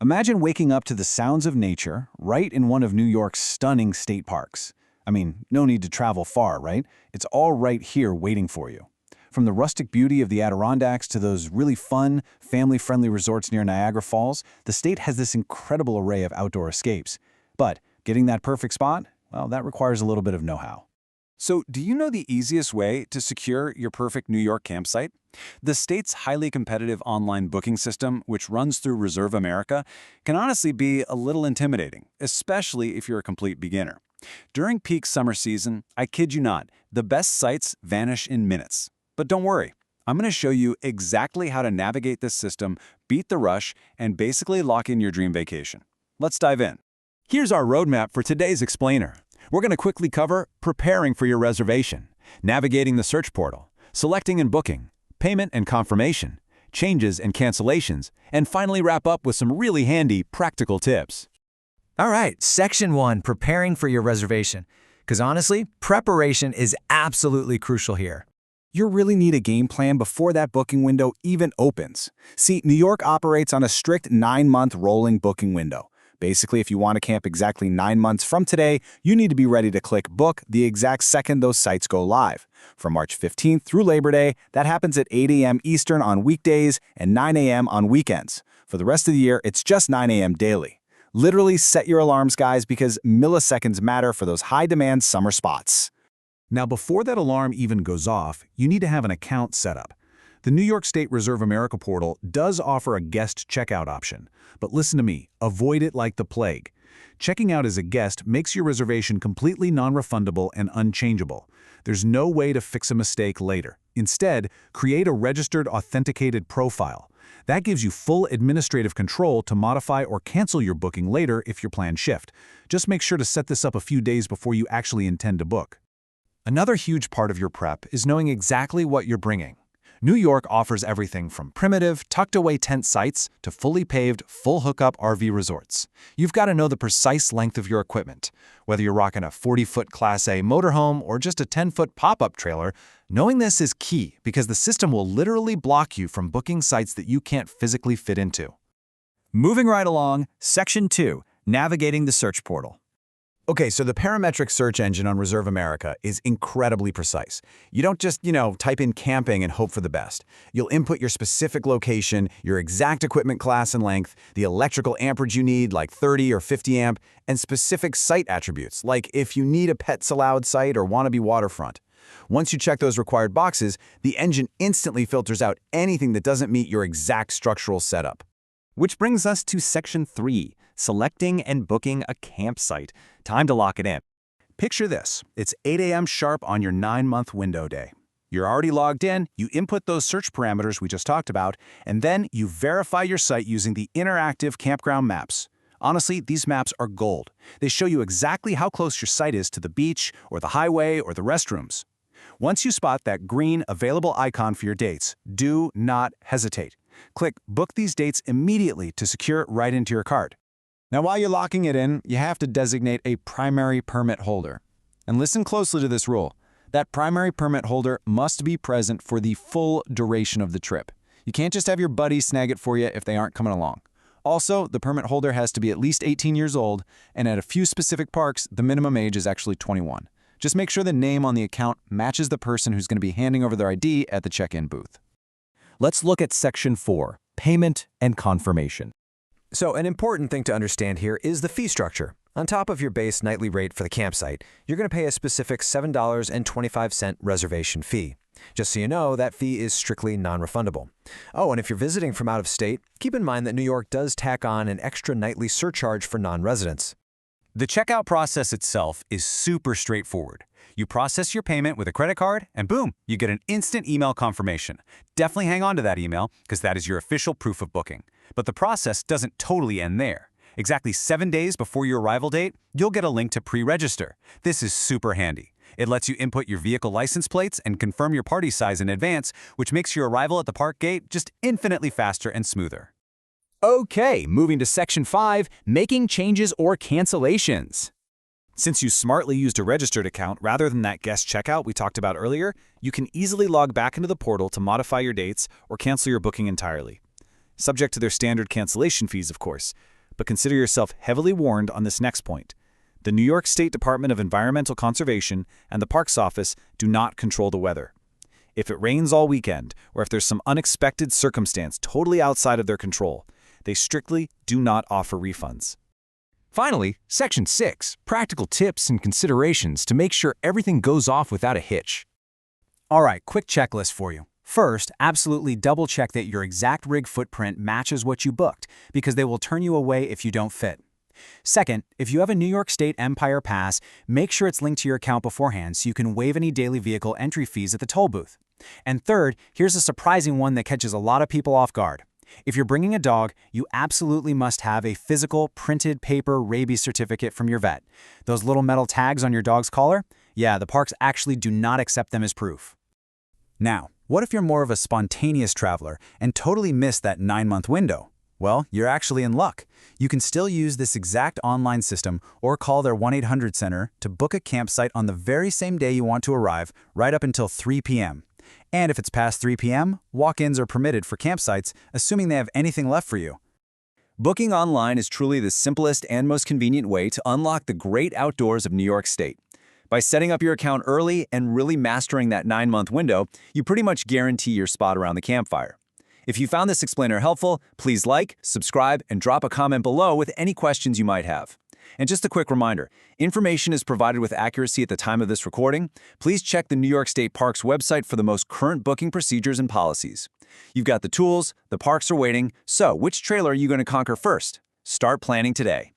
Imagine waking up to the sounds of nature right in one of New York's stunning state parks. I mean, no need to travel far, right? It's all right here waiting for you. From the rustic beauty of the Adirondacks to those really fun, family-friendly resorts near Niagara Falls, the state has this incredible array of outdoor escapes. But getting that perfect spot, well, that requires a little bit of know-how. So, do you know the easiest way to secure your perfect New York campsite? The state's highly competitive online booking system, which runs through Reserve America, can honestly be a little intimidating, especially if you're a complete beginner. During peak summer season, I kid you not, the best sites vanish in minutes. But don't worry, I'm going to show you exactly how to navigate this system, beat the rush, and basically lock in your dream vacation. Let's dive in. Here's our roadmap for today's explainer. We're going to quickly cover preparing for your reservation, navigating the search portal, selecting and booking, payment and confirmation, changes and cancellations, and finally wrap up with some really handy practical tips. All right, Section 1, preparing for your reservation. Because honestly, preparation is absolutely crucial here. You really need a game plan before that booking window even opens. See, New York operates on a strict 9-month rolling booking window. Basically, if you want to camp exactly 9 months from today, you need to be ready to click book the exact second those sites go live. From March 15th through Labor Day, that happens at 8 a.m. Eastern on weekdays and 9 a.m. on weekends. For the rest of the year, it's just 9 a.m. daily. Literally set your alarms, guys, because milliseconds matter for those high-demand summer spots. Now, before that alarm even goes off, you need to have an account set up. The New York State Reserve America portal does offer a guest checkout option, but listen to me, avoid it like the plague. Checking out as a guest makes your reservation completely non-refundable and unchangeable. There's no way to fix a mistake later. Instead, create a registered, authenticated profile. That gives you full administrative control to modify or cancel your booking later if your plans shift. Just make sure to set this up a few days before you actually intend to book. Another huge part of your prep is knowing exactly what you're bringing. New York offers everything from primitive, tucked-away tent sites to fully paved, full hookup RV resorts. You've got to know the precise length of your equipment. Whether you're rocking a 40-foot Class A motorhome or just a 10-foot pop-up trailer, knowing this is key because the system will literally block you from booking sites that you can't physically fit into. Moving right along, Section 2, navigating the search portal. Okay, so the parametric search engine on Reserve America is incredibly precise. You don't just, type in camping and hope for the best. You'll input your specific location, your exact equipment class and length, the electrical amperage you need, like 30 or 50 amp, and specific site attributes, like if you need a pets allowed site or want to be waterfront. Once you check those required boxes, the engine instantly filters out anything that doesn't meet your exact structural setup. Which brings us to Section 3, selecting and booking a campsite. Time to lock it in. Picture this. It's 8 a.m. sharp on your 9-month window day. You're already logged in, you input those search parameters we just talked about, and then you verify your site using the interactive campground maps. Honestly, these maps are gold. They show you exactly how close your site is to the beach or the highway or the restrooms. Once you spot that green available icon for your dates, do not hesitate. Click Book these dates immediately to secure it right into your cart. Now, while you're locking it in, you have to designate a primary permit holder. And listen closely to this rule. That primary permit holder must be present for the full duration of the trip. You can't just have your buddy snag it for you if they aren't coming along. Also, the permit holder has to be at least 18 years old, and at a few specific parks, the minimum age is actually 21. Just make sure the name on the account matches the person who's going to be handing over their ID at the check-in booth. Let's look at Section 4, payment and confirmation. So an important thing to understand here is the fee structure. On top of your base nightly rate for the campsite, you're going to pay a specific $7.25 reservation fee. Just so you know, that fee is strictly non-refundable. Oh, and if you're visiting from out of state, keep in mind that New York does tack on an extra nightly surcharge for non-residents. The checkout process itself is super straightforward. You process your payment with a credit card, and boom, you get an instant email confirmation. Definitely hang on to that email, because that is your official proof of booking. But the process doesn't totally end there. Exactly 7 days before your arrival date, you'll get a link to pre-register. This is super handy. It lets you input your vehicle license plates and confirm your party size in advance, which makes your arrival at the park gate just infinitely faster and smoother. Okay, moving to Section 5, making changes or cancellations. Since you smartly used a registered account rather than that guest checkout we talked about earlier, you can easily log back into the portal to modify your dates or cancel your booking entirely. subject to their standard cancellation fees, of course. But consider yourself heavily warned on this next point. The New York State Department of Environmental Conservation and the Parks Office do not control the weather. If it rains all weekend, or if there's some unexpected circumstance totally outside of their control, they strictly do not offer refunds. Finally, Section 6, practical tips and considerations to make sure everything goes off without a hitch. All right, quick checklist for you. First, absolutely double-check that your exact rig footprint matches what you booked, because they will turn you away if you don't fit. Second, if you have a New York State Empire Pass, make sure it's linked to your account beforehand so you can waive any daily vehicle entry fees at the toll booth. And third, here's a surprising one that catches a lot of people off guard. If you're bringing a dog, you absolutely must have a physical, printed paper rabies certificate from your vet. Those little metal tags on your dog's collar? Yeah, the parks actually do not accept them as proof. Now, what if you're more of a spontaneous traveler and totally missed that 9-month window? Well, you're actually in luck. You can still use this exact online system or call their 1-800 center to book a campsite on the very same day you want to arrive, right up until 3 p.m. And if it's past 3 p.m., walk-ins are permitted for campsites, assuming they have anything left for you. Booking online is truly the simplest and most convenient way to unlock the great outdoors of New York State. By setting up your account early and really mastering that 9-month window, you pretty much guarantee your spot around the campfire. If you found this explainer helpful, please like, subscribe, and drop a comment below with any questions you might have. And just a quick reminder, information is provided with accuracy at the time of this recording. Please check the New York State Parks website for the most current booking procedures and policies. You've got the tools, the parks are waiting, so which trailer are you going to conquer first? Start planning today.